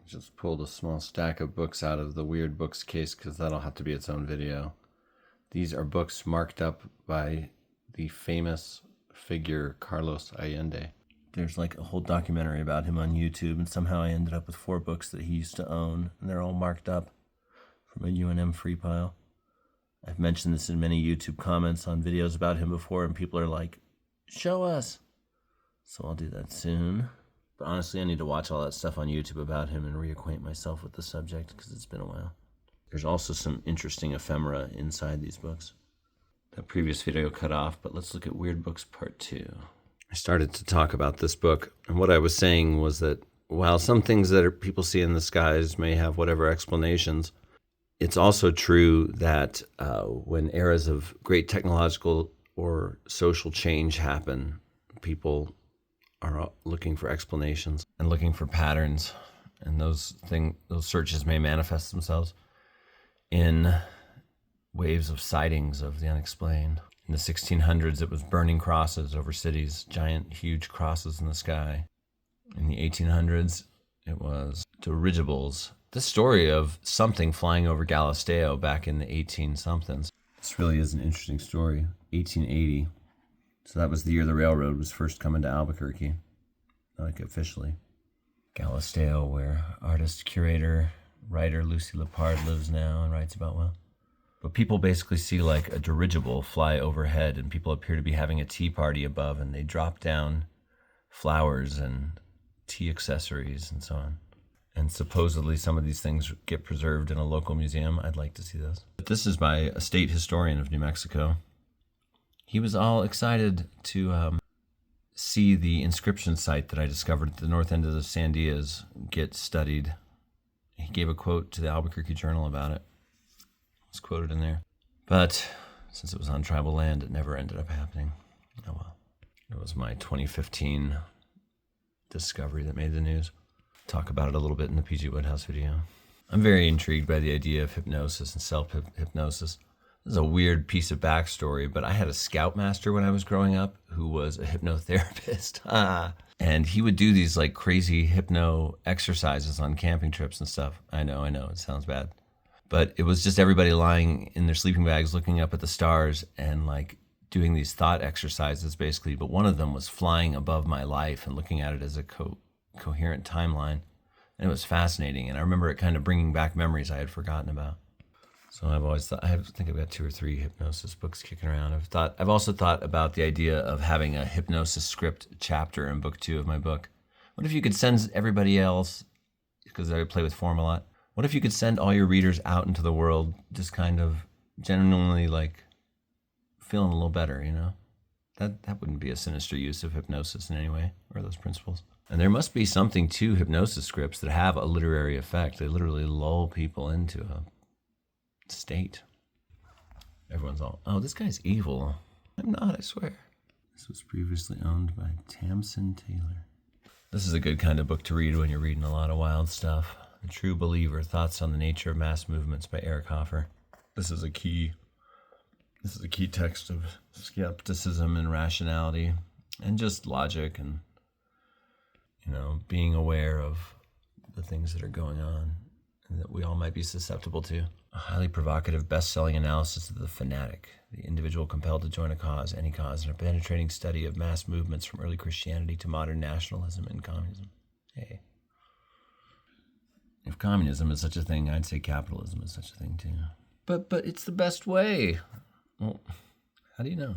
Just pulled a small stack of books out of the weird books case because that'll have to be its own video. These are books marked up by the famous figure Carlos Allende. There's like a whole documentary about him on YouTube, and somehow I ended up with 4 books that he used to own, and they're all marked up from a UNM free pile. I've mentioned this in many YouTube comments on videos about him before, and people are like, show us. So I'll do that soon. But honestly, I need to watch all that stuff on YouTube about him and reacquaint myself with the subject because it's been a while. There's also some interesting ephemera inside these books. That previous video cut off, but let's look at Weird Books Part 2. I started to talk about this book, and what I was saying was that while some things that people see in the skies may have whatever explanations, it's also true that when eras of great technological or social change happen, people are looking for explanations and looking for patterns, and those searches may manifest themselves in waves of sightings of the unexplained. In the 1600s, it was burning crosses over cities, giant, huge crosses in the sky. In the 1800s, it was dirigibles. The story of something flying over Galisteo back in the 18-somethings. This really is an interesting story. 1880. So that was the year the railroad was first coming to Albuquerque, like officially. Galisteo, where artist, curator, writer Lucy Lepard lives now and writes about well. But people basically see like a dirigible fly overhead, and people appear to be having a tea party above, and they drop down flowers and tea accessories and so on. And supposedly some of these things get preserved in a local museum. I'd like to see those. But this is by a state historian of New Mexico. He was all excited to see the inscription site that I discovered at the north end of the Sandias get studied. He gave a quote to the Albuquerque Journal about it. It's quoted in there. But since it was on tribal land, it never ended up happening. Oh well. It was my 2015 discovery that made the news. Talk about it a little bit in the PG Woodhouse video. I'm very intrigued by the idea of hypnosis and self-hypnosis. This is a weird piece of backstory, but I had a scoutmaster when I was growing up who was a hypnotherapist. And he would do these like crazy hypno exercises on camping trips and stuff. I know, it sounds bad. But it was just everybody lying in their sleeping bags looking up at the stars and like doing these thought exercises basically. But one of them was flying above my life and looking at it as a coherent timeline. And it was fascinating. And I remember it kind of bringing back memories I had forgotten about. So I've always thought, I think I've got 2 or 3 hypnosis books kicking around. I've also thought about the idea of having a hypnosis script chapter in book 2 of my book. What if you could send everybody else, because I play with form a lot, what if you could send all your readers out into the world just kind of genuinely like feeling a little better, you know? That wouldn't be a sinister use of hypnosis in any way, or those principles. And there must be something to hypnosis scripts that have a literary effect. They literally lull people into a state. Everyone's all, oh, this guy's evil. I'm not, I swear. This was previously owned by Tamsin Taylor. This is a good kind of book to read when you're reading a lot of wild stuff. The True Believer, Thoughts on the Nature of Mass Movements by Eric Hoffer. This is a key text of skepticism and rationality and just logic and, you know, being aware of the things that are going on and that we all might be susceptible to. A highly provocative, best-selling analysis of the fanatic, the individual compelled to join a cause, any cause, and a penetrating study of mass movements from early Christianity to modern nationalism and communism. Hey. If communism is such a thing, I'd say capitalism is such a thing too. But it's the best way. Well, how do you know?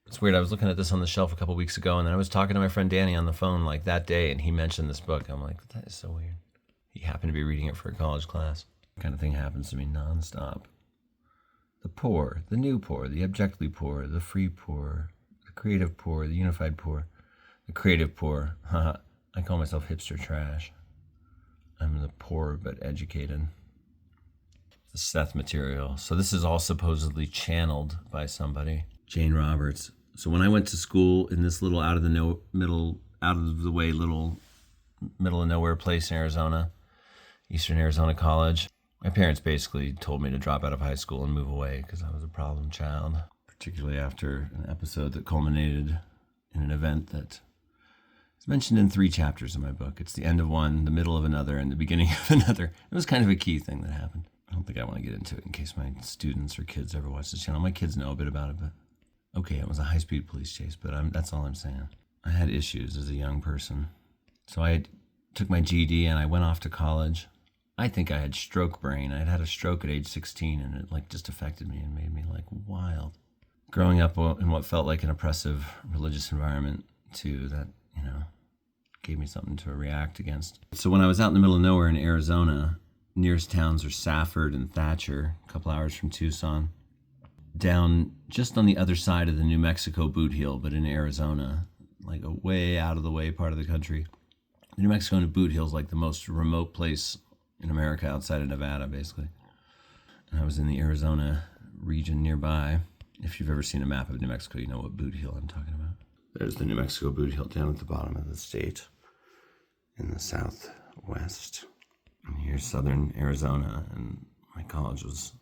It's weird. I was looking at this on the shelf a couple weeks ago, and then I was talking to my friend Danny on the phone like that day, and he mentioned this book. I'm like, that is so weird. He happened to be reading it for a college class. That kind of thing happens to me nonstop. The poor, the new poor, the abjectly poor, the free poor, the creative poor, the unified poor, the creative poor. Haha, I call myself hipster trash. I'm the poor but educated. The Seth material. So this is all supposedly channeled by somebody. Jane Roberts. So when I went to school in this little middle of nowhere place in Arizona, Eastern Arizona College, my parents basically told me to drop out of high school and move away because I was a problem child, particularly after an episode that culminated in an event that It's mentioned in 3 chapters of my book. It's the end of one, the middle of another, and the beginning of another. It was kind of a key thing that happened. I don't think I want to get into it in case my students or kids ever watch this channel. My kids know a bit about it, but okay, it was a high-speed police chase, but that's all I'm saying. I had issues as a young person. So I took my GED and I went off to college. I think I had stroke brain. I had a stroke at age 16 and it just affected me and made me wild. Growing up in what felt like an oppressive religious environment too, that, gave me something to react against. So when I was out in the middle of nowhere in Arizona, nearest towns are Safford and Thatcher, a couple hours from Tucson, down just on the other side of the New Mexico boot heel, but in Arizona, like a way out of the way part of the country. The New Mexico boot heel is like the most remote place in America outside of Nevada, basically. And I was in the Arizona region nearby. If you've ever seen a map of New Mexico, you know what boot heel I'm talking about. There's the New Mexico boot heel down at the bottom of the state in the southwest. And here's southern Arizona, and my college was